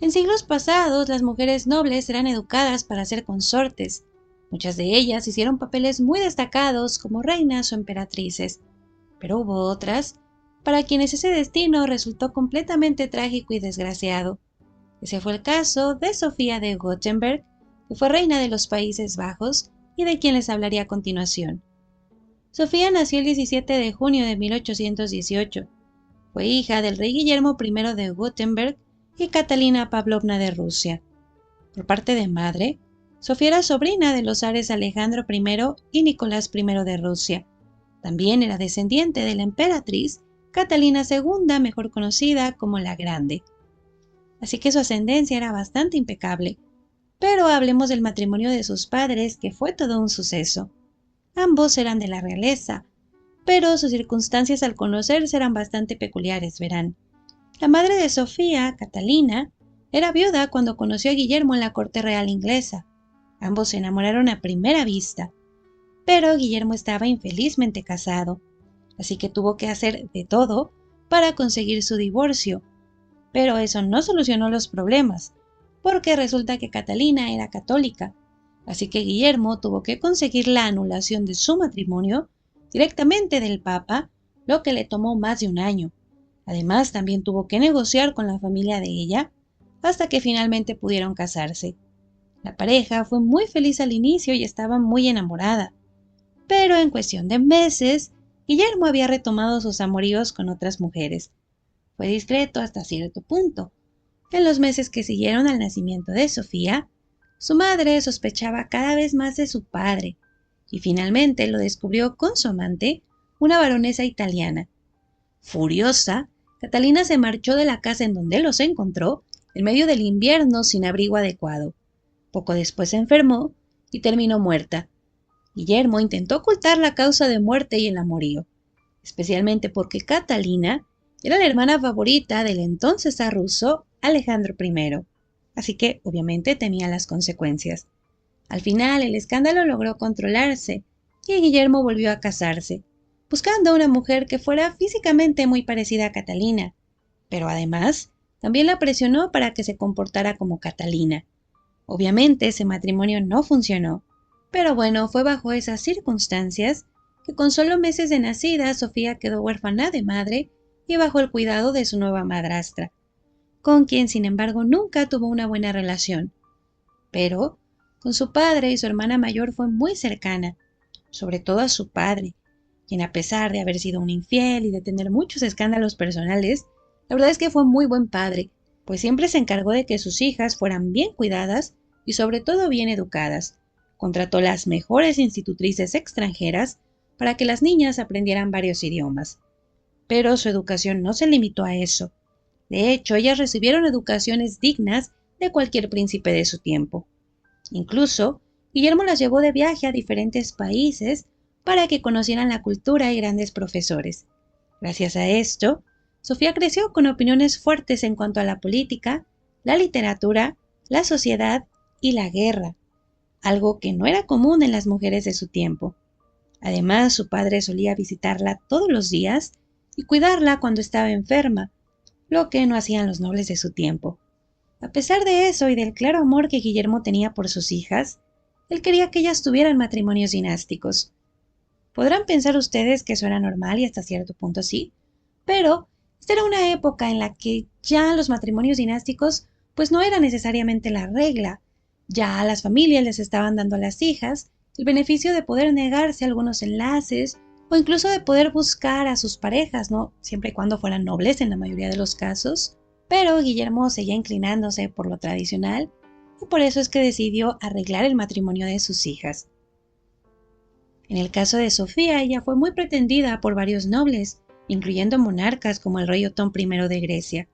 En siglos pasados, las mujeres nobles eran educadas para ser consortes. Muchas de ellas hicieron papeles muy destacados como reinas o emperatrices, pero hubo otras para quienes ese destino resultó completamente trágico y desgraciado. Ese fue el caso de Sofía de Gothenburg, que fue reina de los Países Bajos y de quien les hablaré a continuación. Sofía nació el 17 de junio de 1818. Fue hija del rey Guillermo I de Gothenburg y Catalina Pavlovna de Rusia. Por parte de madre, Sofía era sobrina de los zares Alejandro I y Nicolás I de Rusia. También era descendiente de la emperatriz Catalina II, mejor conocida como la Grande. Así que su ascendencia era bastante impecable. Pero hablemos del matrimonio de sus padres, que fue todo un suceso. Ambos eran de la realeza, pero sus circunstancias al conocerse eran bastante peculiares, verán. La madre de Sofía, Catalina, era viuda cuando conoció a Guillermo en la corte real inglesa. Ambos se enamoraron a primera vista, pero Guillermo estaba infelizmente casado, así que tuvo que hacer de todo para conseguir su divorcio. Pero eso no solucionó los problemas, porque resulta que Catalina era católica, así que Guillermo tuvo que conseguir la anulación de su matrimonio directamente del Papa, lo que le tomó más de un año. Además, también tuvo que negociar con la familia de ella hasta que finalmente pudieron casarse. La pareja fue muy feliz al inicio y estaba muy enamorada, pero en cuestión de meses, Guillermo había retomado sus amoríos con otras mujeres. Fue discreto hasta cierto punto. En los meses que siguieron al nacimiento de Sofía, su madre sospechaba cada vez más de su padre, y finalmente lo descubrió con su amante, una baronesa italiana. Furiosa, Catalina se marchó de la casa en donde los encontró en medio del invierno sin abrigo adecuado. Poco después se enfermó y terminó muerta. Guillermo intentó ocultar la causa de muerte y el amorío, especialmente porque Catalina era la hermana favorita del entonces zar ruso Alejandro I, así que obviamente temía las consecuencias. Al final el escándalo logró controlarse y Guillermo volvió a casarse, buscando una mujer que fuera físicamente muy parecida a Catalina, pero además también la presionó para que se comportara como Catalina. Obviamente ese matrimonio no funcionó, pero bueno, fue bajo esas circunstancias que con solo meses de nacida Sofía quedó huérfana de madre y bajo el cuidado de su nueva madrastra, con quien sin embargo nunca tuvo una buena relación. Pero con su padre y su hermana mayor fue muy cercana, sobre todo a su padre, quien a pesar de haber sido un infiel y de tener muchos escándalos personales, la verdad es que fue muy buen padre, pues siempre se encargó de que sus hijas fueran bien cuidadas y sobre todo bien educadas. Contrató las mejores institutrices extranjeras para que las niñas aprendieran varios idiomas. Pero su educación no se limitó a eso. De hecho, ellas recibieron educaciones dignas de cualquier príncipe de su tiempo. Incluso, Guillermo las llevó de viaje a diferentes países para que conocieran la cultura y grandes profesores. Gracias a esto, Sofía creció con opiniones fuertes en cuanto a la política, la literatura, la sociedad y la guerra, algo que no era común en las mujeres de su tiempo. Además, su padre solía visitarla todos los días y cuidarla cuando estaba enferma, lo que no hacían los nobles de su tiempo. A pesar de eso y del claro amor que Guillermo tenía por sus hijas, él quería que ellas tuvieran matrimonios dinásticos. Podrán pensar ustedes que eso era normal y hasta cierto punto sí, pero esta era una época en la que ya los matrimonios dinásticos pues no era necesariamente la regla. Ya a las familias les estaban dando a las hijas el beneficio de poder negarse a algunos enlaces o incluso de poder buscar a sus parejas, ¿no? Siempre y cuando fueran nobles en la mayoría de los casos. Pero Guillermo seguía inclinándose por lo tradicional y por eso es que decidió arreglar el matrimonio de sus hijas. En el caso de Sofía, ella fue muy pretendida por varios nobles, incluyendo monarcas como el rey Otón I de Grecia.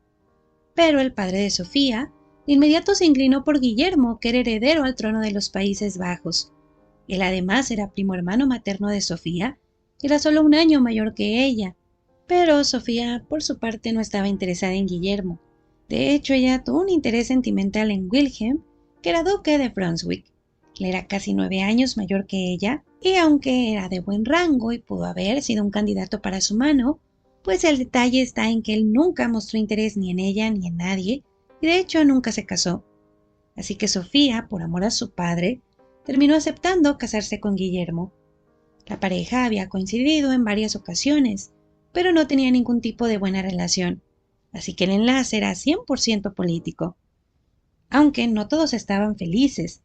Pero el padre de Sofía de inmediato se inclinó por Guillermo, que era heredero al trono de los Países Bajos. Él además era primo hermano materno de Sofía, y era solo un año mayor que ella. Pero Sofía, por su parte, no estaba interesada en Guillermo. De hecho, ella tuvo un interés sentimental en Wilhelm, que era duque de Brunswick. Él era casi 9 años mayor que ella, y aunque era de buen rango y pudo haber sido un candidato para su mano, pues el detalle está en que él nunca mostró interés ni en ella ni en nadie, y de hecho nunca se casó. Así que Sofía, por amor a su padre, terminó aceptando casarse con Guillermo. La pareja había coincidido en varias ocasiones, pero no tenía ningún tipo de buena relación, así que el enlace era 100% político. Aunque no todos estaban felices.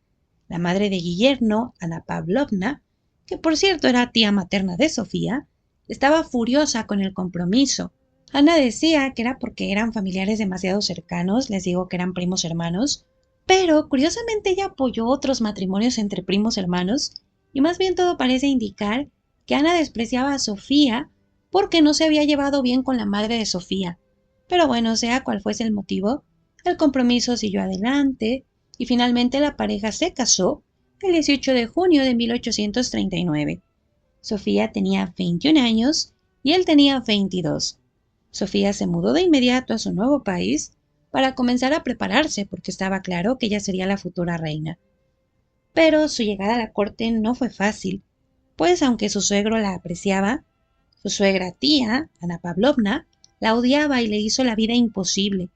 La madre de Guillermo, Ana Pavlovna, que por cierto era tía materna de Sofía, estaba furiosa con el compromiso. Ana decía que era porque eran familiares demasiado cercanos, les digo que eran primos hermanos, pero curiosamente ella apoyó otros matrimonios entre primos hermanos y más bien todo parece indicar que Ana despreciaba a Sofía porque no se había llevado bien con la madre de Sofía. Pero bueno, sea cual fuese el motivo, el compromiso siguió adelante y finalmente la pareja se casó el 18 de junio de 1839. Sofía tenía 21 años y él tenía 22. Sofía se mudó de inmediato a su nuevo país para comenzar a prepararse porque estaba claro que ella sería la futura reina. Pero su llegada a la corte no fue fácil, pues aunque su suegro la apreciaba, su suegra tía, Ana Pavlovna, la odiaba y le hizo la vida imposible.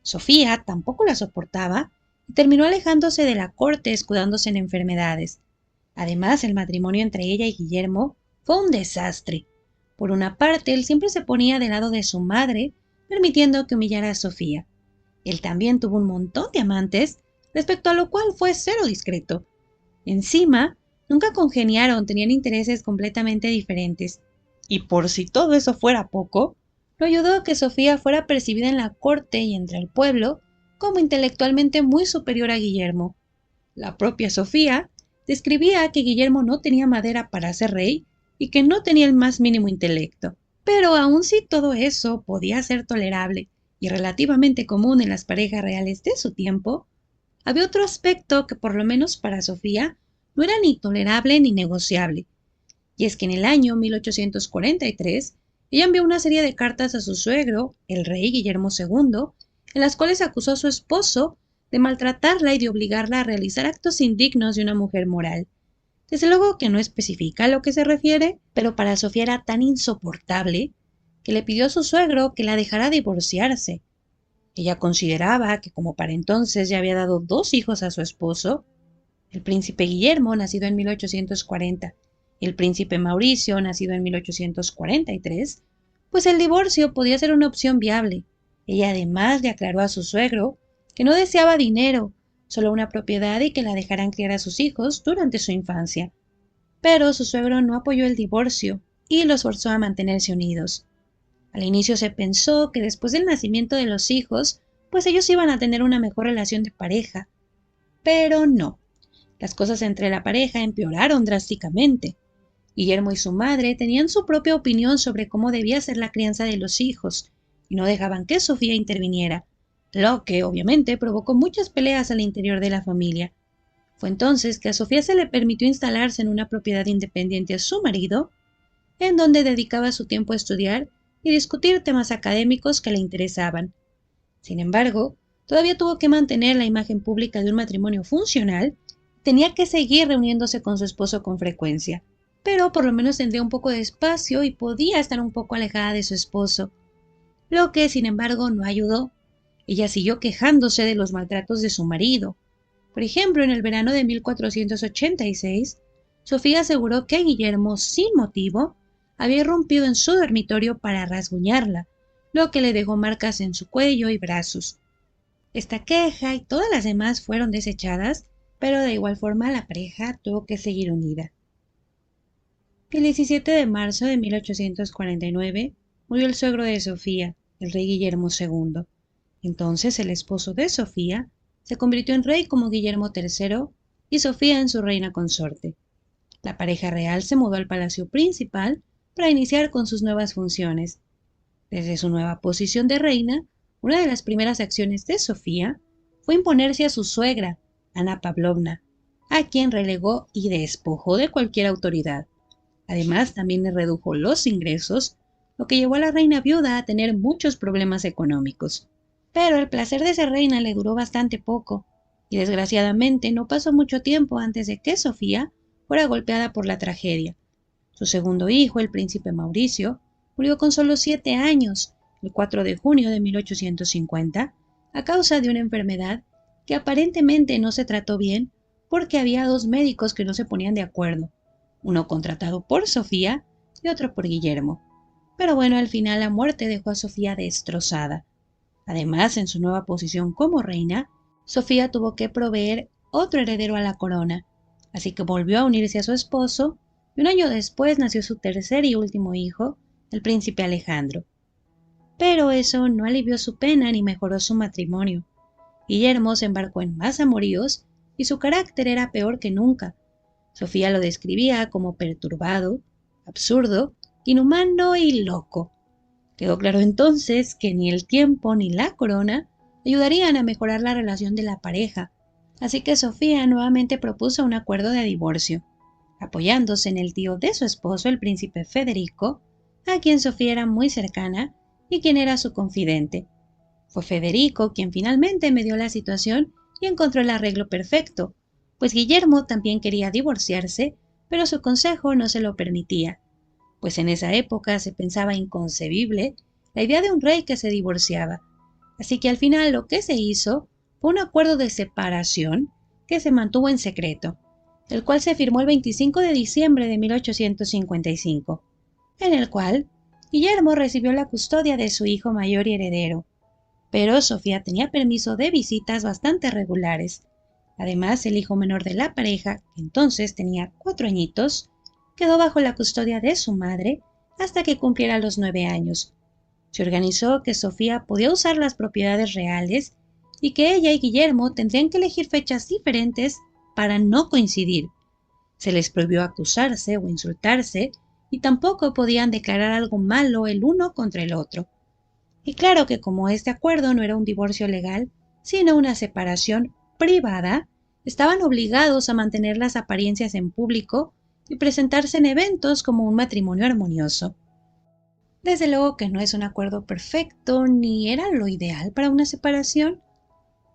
Sofía tampoco la soportaba y terminó alejándose de la corte escudándose en enfermedades. Además, el matrimonio entre ella y Guillermo fue un desastre. Por una parte, él siempre se ponía del lado de su madre, permitiendo que humillara a Sofía. Él también tuvo un montón de amantes, respecto a lo cual fue cero discreto. Encima, nunca congeniaron, tenían intereses completamente diferentes. Y por si todo eso fuera poco, lo ayudó a que Sofía fuera percibida en la corte y entre el pueblo como intelectualmente muy superior a Guillermo. La propia Sofía describía que Guillermo no tenía madera para ser rey y que no tenía el más mínimo intelecto. Pero aun si todo eso podía ser tolerable y relativamente común en las parejas reales de su tiempo, había otro aspecto que por lo menos para Sofía no era ni tolerable ni negociable. Y es que en el año 1843 ella envió una serie de cartas a su suegro, el rey Guillermo II, en las cuales acusó a su esposo de maltratarla y de obligarla a realizar actos indignos de una mujer moral. Desde luego que no especifica a lo que se refiere, pero para Sofía era tan insoportable que le pidió a su suegro que la dejara divorciarse. Ella consideraba que como para entonces ya había dado 2 hijos a su esposo, el príncipe Guillermo, nacido en 1840, y el príncipe Mauricio, nacido en 1843, pues el divorcio podía ser una opción viable. Ella además le aclaró a su suegro que no deseaba dinero, solo una propiedad y que la dejaran criar a sus hijos durante su infancia. Pero su suegro no apoyó el divorcio y los forzó a mantenerse unidos. Al inicio se pensó que después del nacimiento de los hijos, pues ellos iban a tener una mejor relación de pareja. Pero no. Las cosas entre la pareja empeoraron drásticamente. Guillermo y su madre tenían su propia opinión sobre cómo debía ser la crianza de los hijos, y no dejaban que Sofía interviniera, lo que obviamente provocó muchas peleas al interior de la familia. Fue entonces que a Sofía se le permitió instalarse en una propiedad independiente a su marido, en donde dedicaba su tiempo a estudiar y discutir temas académicos que le interesaban. Sin embargo, todavía tuvo que mantener la imagen pública de un matrimonio funcional, tenía que seguir reuniéndose con su esposo con frecuencia, pero por lo menos tendría un poco de espacio y podía estar un poco alejada de su esposo, lo que sin embargo no ayudó. Ella siguió quejándose de los maltratos de su marido. Por ejemplo, en el verano de 1486, Sofía aseguró que Guillermo, sin motivo, había irrumpido en su dormitorio para rasguñarla, lo que le dejó marcas en su cuello y brazos. Esta queja y todas las demás fueron desechadas, pero de igual forma la pareja tuvo que seguir unida. El 17 de marzo de 1849 murió el suegro de Sofía, el rey Guillermo II. Entonces el esposo de Sofía se convirtió en rey como Guillermo III y Sofía en su reina consorte. La pareja real se mudó al palacio principal para iniciar con sus nuevas funciones. Desde su nueva posición de reina, una de las primeras acciones de Sofía fue imponerse a su suegra, Ana Pavlovna, a quien relegó y despojó de cualquier autoridad. Además, también le redujo los ingresos, lo que llevó a la reina viuda a tener muchos problemas económicos. Pero el placer de ser reina le duró bastante poco, y desgraciadamente no pasó mucho tiempo antes de que Sofía fuera golpeada por la tragedia. Su segundo hijo, el príncipe Mauricio, murió con solo 7 años, el 4 de junio de 1850, a causa de una enfermedad que aparentemente no se trató bien porque había dos médicos que no se ponían de acuerdo, uno contratado por Sofía y otro por Guillermo. Pero bueno, al final la muerte dejó a Sofía destrozada. Además, en su nueva posición como reina, Sofía tuvo que proveer otro heredero a la corona, así que volvió a unirse a su esposo y un año después nació su tercer y último hijo, el príncipe Alejandro. Pero eso no alivió su pena ni mejoró su matrimonio. Guillermo se embarcó en más amoríos y su carácter era peor que nunca. Sofía lo describía como perturbado, absurdo, inhumano y loco. Quedó claro entonces que ni el tiempo ni la corona ayudarían a mejorar la relación de la pareja, así que Sofía nuevamente propuso un acuerdo de divorcio, apoyándose en el tío de su esposo, el príncipe Federico, a quien Sofía era muy cercana y quien era su confidente. Fue Federico quien finalmente medió la situación y encontró el arreglo perfecto, pues Guillermo también quería divorciarse, pero su consejo no se lo permitía, pues en esa época se pensaba inconcebible la idea de un rey que se divorciaba. Así que al final lo que se hizo fue un acuerdo de separación que se mantuvo en secreto, el cual se firmó el 25 de diciembre de 1855, en el cual Guillermo recibió la custodia de su hijo mayor y heredero, pero Sofía tenía permiso de visitas bastante regulares. Además, el hijo menor de la pareja, que entonces tenía 4 añitos, quedó bajo la custodia de su madre hasta que cumpliera los 9 años. Se organizó que Sofía podía usar las propiedades reales y que ella y Guillermo tendrían que elegir fechas diferentes para no coincidir. Se les prohibió acusarse o insultarse y tampoco podían declarar algo malo el uno contra el otro. Y claro que como este acuerdo no era un divorcio legal, sino una separación privada, estaban obligados a mantener las apariencias en público y presentarse en eventos como un matrimonio armonioso. Desde luego que no es un acuerdo perfecto ni era lo ideal para una separación,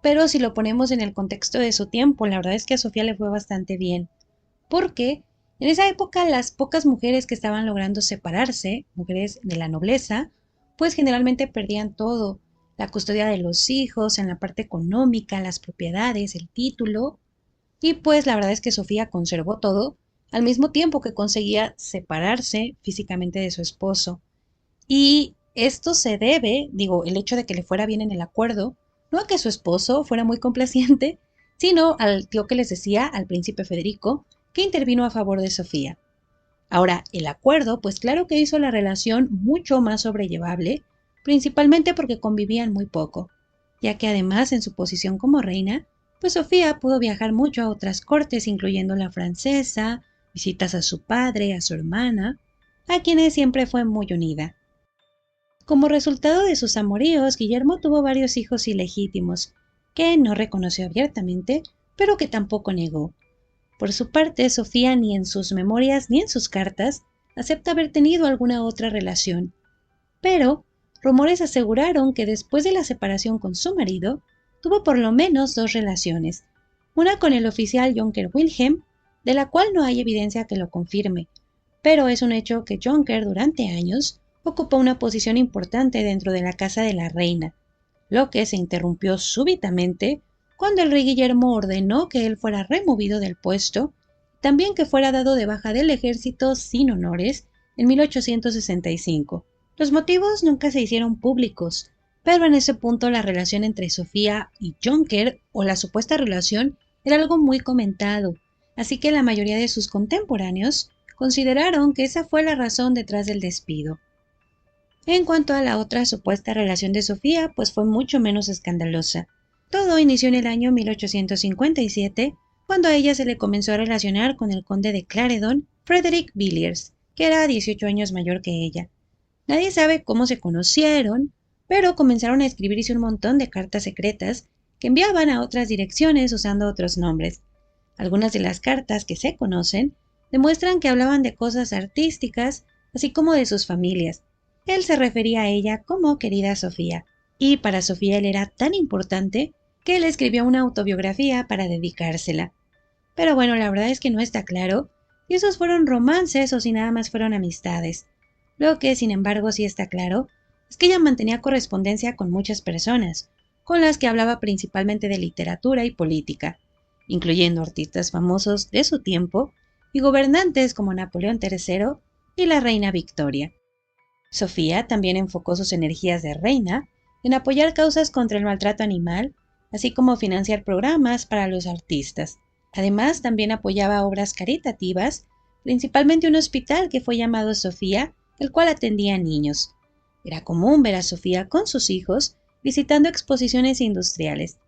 pero si lo ponemos en el contexto de su tiempo, la verdad es que a Sofía le fue bastante bien, porque en esa época las pocas mujeres que estaban logrando separarse, mujeres de la nobleza, pues generalmente perdían todo, la custodia de los hijos, en la parte económica, las propiedades, el título, y pues la verdad es que Sofía conservó todo, al mismo tiempo que conseguía separarse físicamente de su esposo. Y esto se debe, digo, el hecho de que le fuera bien en el acuerdo, no a que su esposo fuera muy complaciente, sino al tío que les decía, al príncipe Federico, que intervino a favor de Sofía. Ahora, el acuerdo, pues claro que hizo la relación mucho más sobrellevable, principalmente porque convivían muy poco, ya que además en su posición como reina, pues Sofía pudo viajar mucho a otras cortes, incluyendo la francesa, visitas a su padre, a su hermana, a quienes siempre fue muy unida. Como resultado de sus amoríos, Guillermo tuvo varios hijos ilegítimos, que no reconoció abiertamente, pero que tampoco negó. Por su parte, Sofía ni en sus memorias ni en sus cartas acepta haber tenido alguna otra relación. Pero rumores aseguraron que después de la separación con su marido, tuvo por lo menos 2 relaciones, una con el oficial Jonker Wilhelm, de la cual no hay evidencia que lo confirme, pero es un hecho que Jonker durante años ocupó una posición importante dentro de la casa de la reina, lo que se interrumpió súbitamente cuando el rey Guillermo ordenó que él fuera removido del puesto, también que fuera dado de baja del ejército sin honores en 1865. Los motivos nunca se hicieron públicos, pero en ese punto la relación entre Sofía y Jonker, o la supuesta relación, era algo muy comentado, así que la mayoría de sus contemporáneos consideraron que esa fue la razón detrás del despido. En cuanto a la otra supuesta relación de Sofía, pues fue mucho menos escandalosa. Todo inició en el año 1857, cuando a ella se le comenzó a relacionar con el conde de Clarendon, Frederick Villiers, que era 18 años mayor que ella. Nadie sabe cómo se conocieron, pero comenzaron a escribirse un montón de cartas secretas que enviaban a otras direcciones usando otros nombres. Algunas de las cartas que se conocen demuestran que hablaban de cosas artísticas, así como de sus familias. Él se refería a ella como querida Sofía, y para Sofía él era tan importante que él escribió una autobiografía para dedicársela. Pero bueno, la verdad es que no está claro si esos fueron romances o si nada más fueron amistades. Lo que, sin embargo, sí está claro es que ella mantenía correspondencia con muchas personas, con las que hablaba principalmente de literatura y política, incluyendo artistas famosos de su tiempo y gobernantes como Napoleón III y la reina Victoria. Sofía también enfocó sus energías de reina en apoyar causas contra el maltrato animal, así como financiar programas para los artistas. Además, también apoyaba obras caritativas, principalmente un hospital que fue llamado Sofía, el cual atendía a niños. Era común ver a Sofía con sus hijos visitando exposiciones industriales.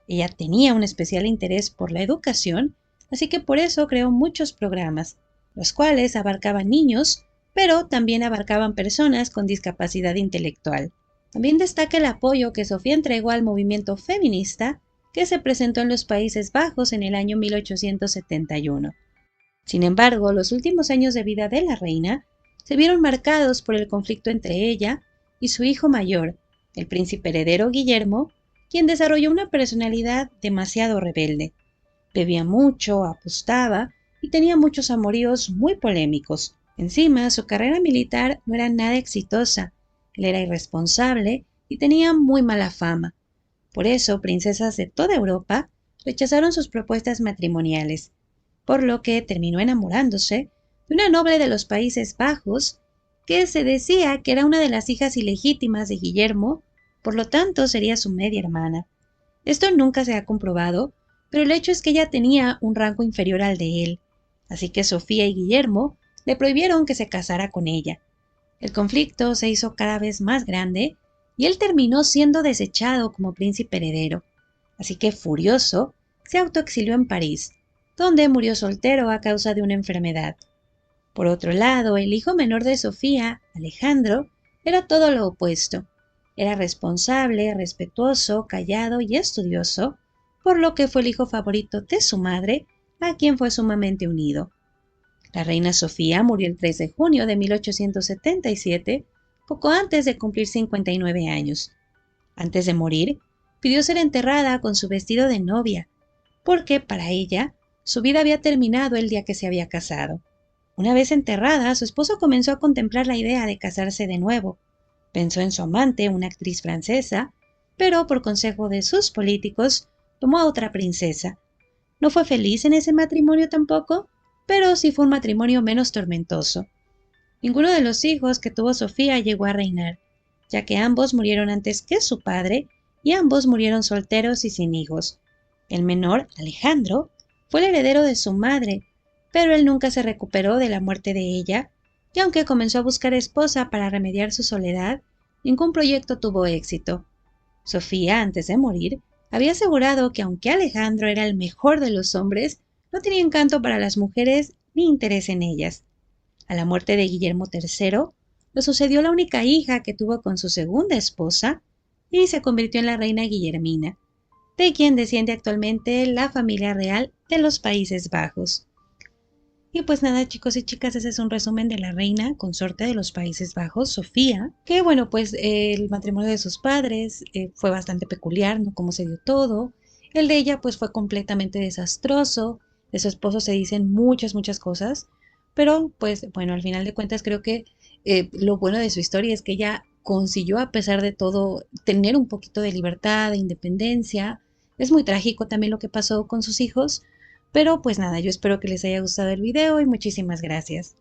Ella tenía un especial interés por la educación, así que por eso creó muchos programas, los cuales abarcaban niños, pero también abarcaban personas con discapacidad intelectual. También destaca el apoyo que Sofía entregó al movimiento feminista que se presentó en los Países Bajos en el año 1871. Sin embargo, los últimos años de vida de la reina se vieron marcados por el conflicto entre ella y su hijo mayor, el príncipe heredero Guillermo, quien desarrolló una personalidad demasiado rebelde. Bebía mucho, apostaba y tenía muchos amoríos muy polémicos. Encima, su carrera militar no era nada exitosa. Él era irresponsable y tenía muy mala fama. Por eso, princesas de toda Europa rechazaron sus propuestas matrimoniales, por lo que terminó enamorándose de una noble de los Países Bajos que se decía que era una de las hijas ilegítimas de Guillermo, por lo tanto sería su media hermana. Esto nunca se ha comprobado, pero el hecho es que ella tenía un rango inferior al de él, así que Sofía y Guillermo le prohibieron que se casara con ella. El conflicto se hizo cada vez más grande y él terminó siendo desechado como príncipe heredero. Así que, furioso, se autoexilió en París, donde murió soltero a causa de una enfermedad. Por otro lado, el hijo menor de Sofía, Alejandro, era todo lo opuesto. Era responsable, respetuoso, callado y estudioso, por lo que fue el hijo favorito de su madre, a quien fue sumamente unido. La reina Sofía murió el 3 de junio de 1877, poco antes de cumplir 59 años. Antes de morir, pidió ser enterrada con su vestido de novia, porque para ella su vida había terminado el día que se había casado. Una vez enterrada, su esposo comenzó a contemplar la idea de casarse de nuevo. Pensó en su amante, una actriz francesa, pero por consejo de sus políticos, tomó a otra princesa. No fue feliz en ese matrimonio tampoco, pero sí fue un matrimonio menos tormentoso. Ninguno de los hijos que tuvo Sofía llegó a reinar, ya que ambos murieron antes que su padre y ambos murieron solteros y sin hijos. El menor, Alejandro, fue el heredero de su madre, pero él nunca se recuperó de la muerte de ella, y aunque comenzó a buscar esposa para remediar su soledad, ningún proyecto tuvo éxito. Sofía, antes de morir, había asegurado que aunque Alejandro era el mejor de los hombres, no tenía encanto para las mujeres ni interés en ellas. A la muerte de Guillermo III, le sucedió la única hija que tuvo con su segunda esposa y se convirtió en la reina Guillermina, de quien desciende actualmente la familia real de los Países Bajos. Y pues nada, chicos y chicas, ese es un resumen de la reina consorte de los Países Bajos, Sofía, que bueno, pues el matrimonio de sus padres fue bastante peculiar, ¿no? Cómo se dio todo. El de ella pues fue completamente desastroso, de su esposo se dicen muchas cosas, pero pues bueno, al final de cuentas creo que lo bueno de su historia es que ella consiguió a pesar de todo tener un poquito de libertad, de independencia. Es muy trágico también lo que pasó con sus hijos, pero pues nada, yo espero que les haya gustado el video y muchísimas gracias.